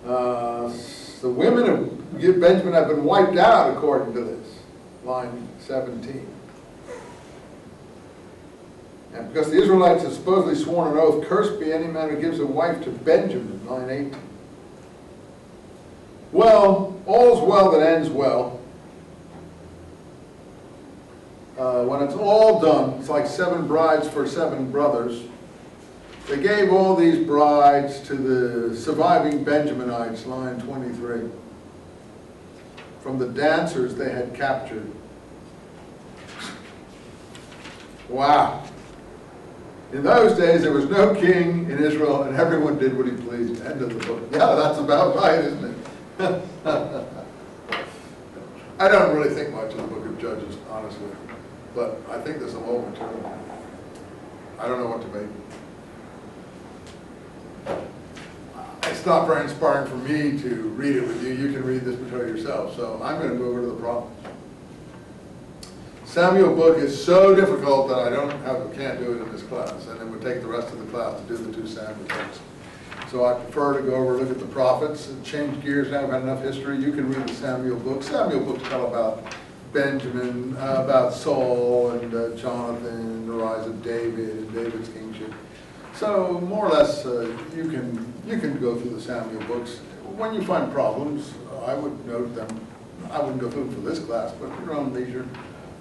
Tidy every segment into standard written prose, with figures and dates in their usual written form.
The women of Benjamin have been wiped out according to this, line 17. And because the Israelites have supposedly sworn an oath, cursed be any man who gives a wife to Benjamin, line 18. Well, all's well that ends well. When it's all done, it's like 7 brides for 7 brothers. They gave all these brides to the surviving Benjaminites, line 23, from the dancers they had captured. Wow. In those days, there was no king in Israel, and everyone did what he pleased. End of the book. Yeah, that's about right, isn't it? I don't really think much of the book of Judges, honestly, but I think there's some old material. I don't know what to make. It's not very inspiring for me to read it with you. You can read this material yourself, so I'm going to go over to the problems. Samuel book is so difficult that I can't do it in this class, and it would take the rest of the class to do the 2 Samuel books. So I prefer to go over and look at the prophets and change gears now. I've had enough history. You can read the Samuel book. Samuel books tell about Benjamin, about Saul and Jonathan, and the rise of David and David's kingship. So more or less, you can go through the Samuel books. When you find problems, I would note them. I wouldn't go through them for this class, but at your own leisure,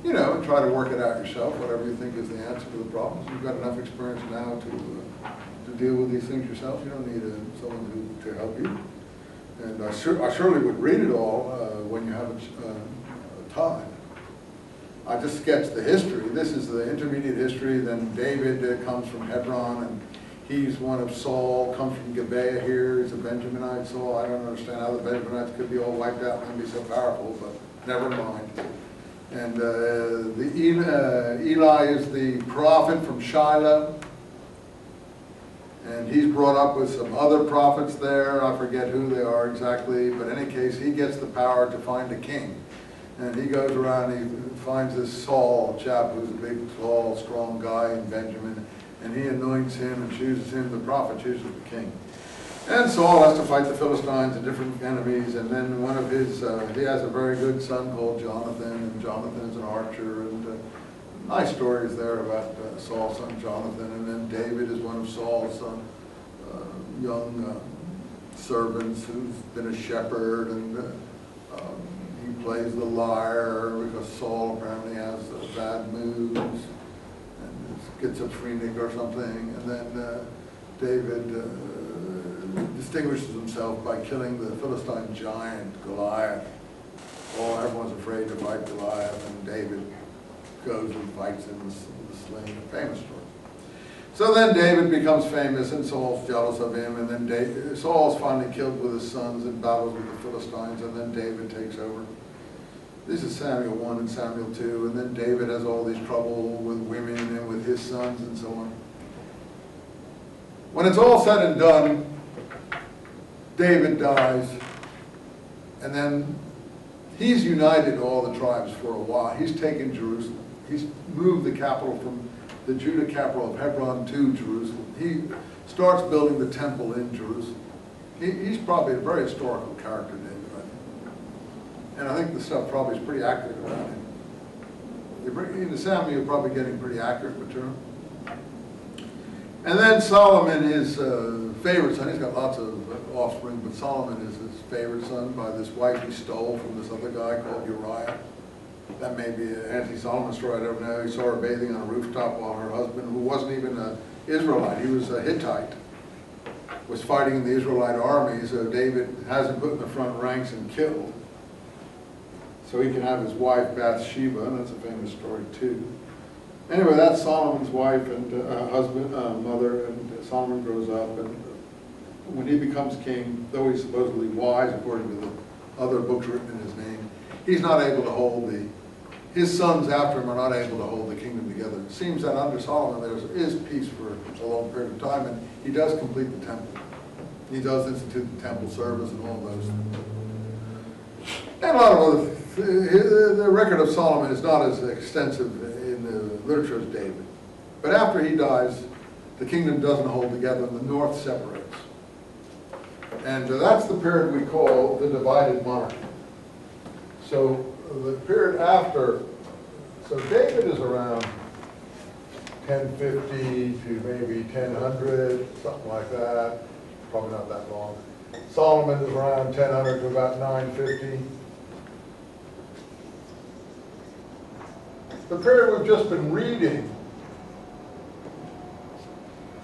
you know, and try to work it out yourself, whatever you think is the answer to the problems. You've got enough experience now to deal with these things yourself. You don't need someone to help you. And I surely would read it all when you have time. I just sketched the history. This is the intermediate history. Then David comes from Hebron, and he's one of Saul, comes from Gibeah here. He's a Benjaminite Saul. I don't understand how the Benjaminites could be all wiped out and be so powerful, but never mind. And Eli is the prophet from Shiloh. And he's brought up with some other prophets there. I forget who they are exactly, but in any case, he gets the power to find a king. And he goes around, he finds this Saul chap who's a big, tall, strong guy in Benjamin, and he anoints him and chooses him, the prophet chooses the king. And Saul has to fight the Philistines and different enemies, and then one of his, he has a very good son called Jonathan, and Jonathan is an archer, and nice stories there about Saul's son Jonathan, and then David is one of Saul's young servants who's been a shepherd, and he plays the lyre because Saul apparently has bad moods and is schizophrenic or something, and then David distinguishes himself by killing the Philistine giant Goliath. Everyone's afraid to fight Goliath, and David goes and fights him with the sling, a famous story. So then David becomes famous, and Saul's jealous of him, and then Saul's finally killed with his sons in battles with the Philistines, and then David takes over. This is Samuel 1 and Samuel 2, and then David has all these trouble with women and with his sons and so on. When it's all said and done, David dies, and then he's united all the tribes for a while. He's taken Jerusalem. He's moved the capital from the Judah capital of Hebron to Jerusalem. He starts building the temple in Jerusalem. He's probably a very historical character, David, I think. And I think the stuff probably is pretty accurate about him. In the Samuel, you're probably getting pretty accurate material. And then Solomon, his favorite son, he's got lots of offspring, but Solomon is his favorite son by this wife he stole from this other guy called Uriah. That may be an anti-Solomon story, I don't know. He saw her bathing on a rooftop while her husband, who wasn't even an Israelite, he was a Hittite, was fighting in the Israelite army, so David has him put in the front ranks and killed. So he can have his wife Bathsheba, and that's a famous story too. Anyway, that's Solomon's wife and mother, and Solomon grows up, and when he becomes king, though he's supposedly wise according to the other books written in his name, he's not able to hold his sons after him are not able to hold the kingdom together. It seems that under Solomon there is peace for a long period of time, and he does complete the temple. He does institute the temple service and all those things. And a lot of other things. The record of Solomon is not as extensive in the literature as David. But after he dies, the kingdom doesn't hold together and the north separates. And that's the period we call the divided monarchy. So the period after, so David is around 1050 to maybe 1000, something like that. Probably not that long. Solomon is around 1000 to about 950. The period we've just been reading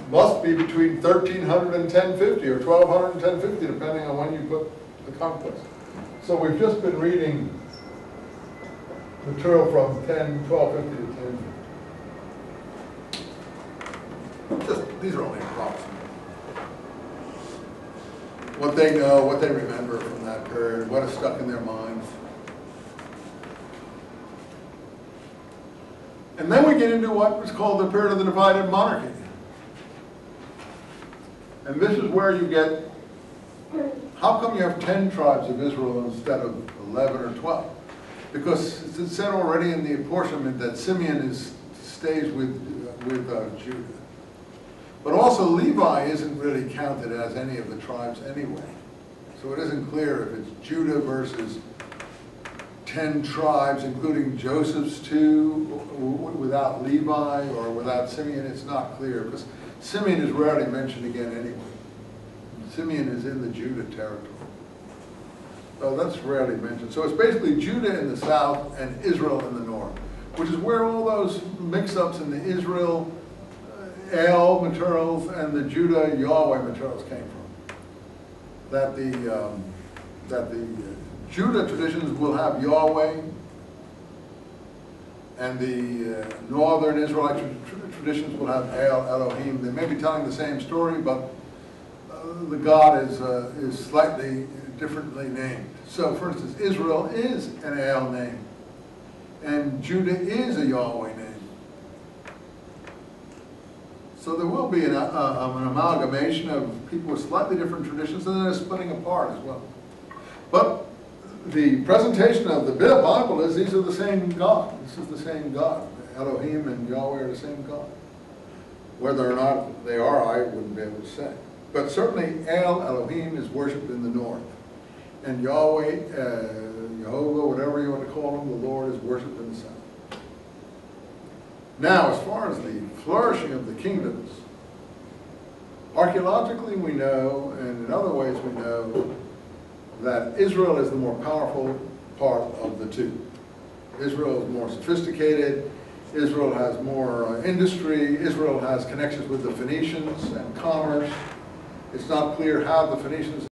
must be between 1300 and 1050 or 1200 and 1050, depending on when you put the conquest. So we've just been reading material from 1250 to 1050. These are only approximate. What they know, what they remember from that period, what is stuck in their minds. And then we get into what was called the period of the divided monarchy. And this is where you get, how come you have 10 tribes of Israel instead of 11 or 12? Because it's said already in the apportionment that Simeon stays with Judah. But also Levi isn't really counted as any of the tribes anyway. So it isn't clear if it's Judah versus 10 tribes, including Joseph's two, without Levi or without Simeon. It's not clear because Simeon is rarely mentioned again anyway. Simeon is in the Judah territory. So that's rarely mentioned. So it's basically Judah in the south and Israel in the north, which is where all those mix-ups in the Israel El materials and the Judah Yahweh materials came from. That the Judah traditions will have Yahweh, and the northern Israelite traditions will have El, Elohim. They may be telling the same story, but the God is slightly differently named. So, for instance, Israel is an El name, and Judah is a Yahweh name. So there will be an amalgamation of people with slightly different traditions, and then a splitting apart as well. But the presentation of the Bible is these are the same God. This is the same God. Elohim and Yahweh are the same God. Whether or not they are, I wouldn't be able to say. But certainly El, Elohim, is worshipped in the north. And Yahweh, Jehovah, whatever you want to call him, the Lord, is worshipped in the south. Now, as far as the flourishing of the kingdoms, archaeologically we know, and in other ways we know, that Israel is the more powerful part of the two. Israel is more sophisticated, Israel has more industry, Israel has connections with the Phoenicians and commerce. It's not clear how the Phoenicians